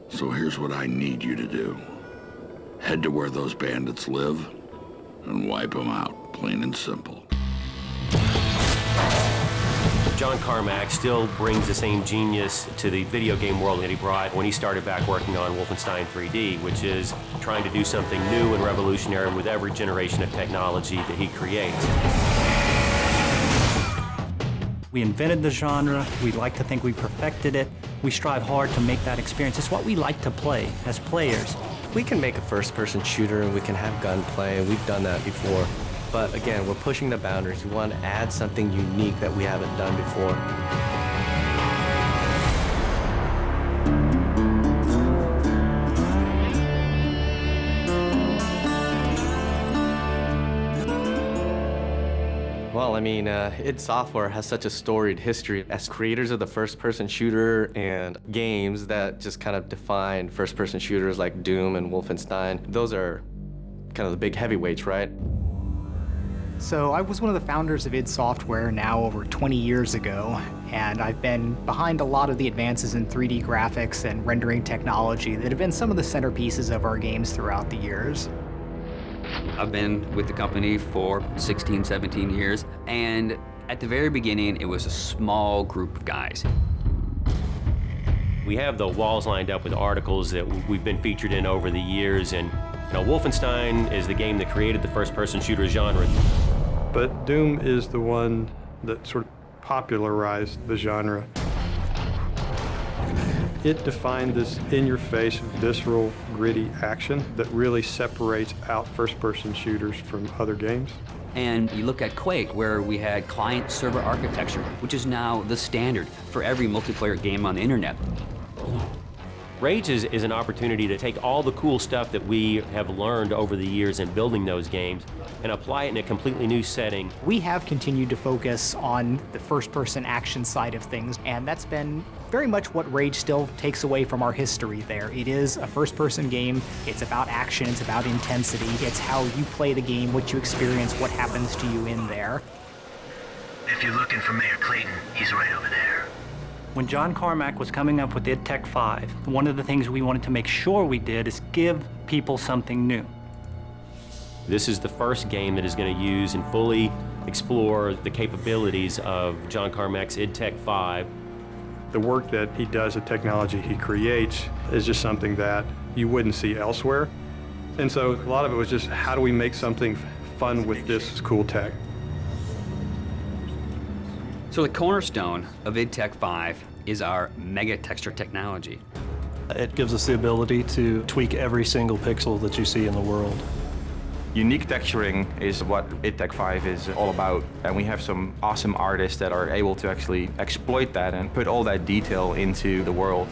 So here's what I need you to do. Head to where those bandits live and wipe them out, plain and simple. John Carmack still brings the same genius to the video game world that he brought when he started back working on Wolfenstein 3D, which is trying to do something new and revolutionary with every generation of technology that he creates. We invented the genre. We like to think we perfected it. We strive hard to make that experience. It's what we like to play as players. We can make a first-person shooter and we can have gunplay, and we've done that before. But again, we're pushing the boundaries. We want to add something unique that we haven't done before. Well, I mean, id Software has such a storied history as creators of the first-person shooter and games that just kind of define first-person shooters like Doom and Wolfenstein. Those are kind of the big heavyweights, right? So I was one of the founders of id Software now over 20 years ago, and I've been behind a lot of the advances in 3D graphics and rendering technology that have been some of the centerpieces of our games throughout the years. I've been with the company for 16, 17 years, and at the very beginning, it was a small group of guys. We have the walls lined up with articles that we've been featured in over the years, and Wolfenstein is the game that created the first-person shooter genre. But Doom is the one that sort of popularized the genre. It defined this in-your-face, visceral, gritty action that really separates out first-person shooters from other games. And you look at Quake, where we had client-server architecture, which is now the standard for every multiplayer game on the internet. Rage is an opportunity to take all the cool stuff that we have learned over the years in building those games and apply it in a completely new setting. We have continued to focus on the first-person action side of things, and that's been very much what Rage still takes away from our history there. It is a first-person game. It's about action. It's about intensity. It's how you play the game, what you experience, what happens to you in there. If you're looking for Mayor Clayton, he's right over there. When John Carmack was coming up with id Tech 5, one of the things we wanted to make sure we did is give people something new. This is the first game that is going to use and fully explore the capabilities of John Carmack's id Tech 5. The work that he does, the technology he creates, is just something that you wouldn't see elsewhere. And so a lot of it was just, how do we make something fun with this cool tech? So the cornerstone of id Tech 5 is our mega texture technology. It gives us the ability to tweak every single pixel that you see in the world. Unique texturing is what id Tech 5 is all about, and we have some awesome artists that are able to actually exploit that and put all that detail into the world.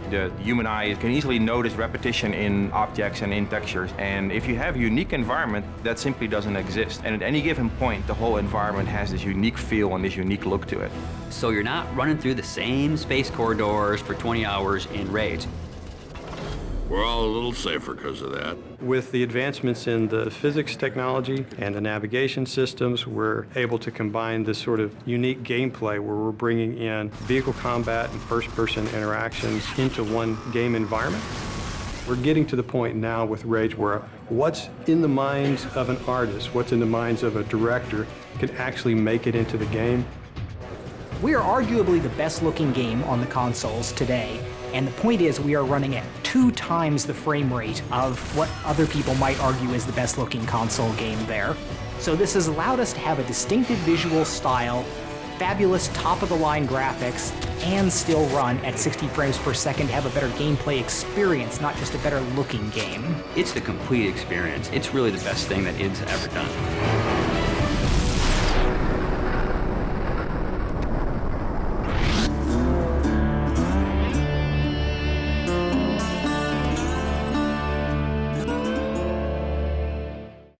The human eye can easily notice repetition in objects and in textures, and if you have a unique environment, that simply doesn't exist. And at any given point, the whole environment has this unique feel and this unique look to it. So you're not running through the same space corridors for 20 hours in Rage. We're all a little safer because of that. With the advancements in the physics technology and the navigation systems, we're able to combine this sort of unique gameplay where we're bringing in vehicle combat and first-person interactions into one game environment. We're getting to the point now with Rage where what's in the minds of an artist, what's in the minds of a director, can actually make it into the game. We are arguably the best-looking game on the consoles today. And the point is, we are running at 2 times the frame rate of what other people might argue is the best-looking console game there. So this has allowed us to have a distinctive visual style, fabulous top-of-the-line graphics, and still run at 60 frames per second to have a better gameplay experience, not just a better-looking game. It's the complete experience. It's really the best thing that id's ever done.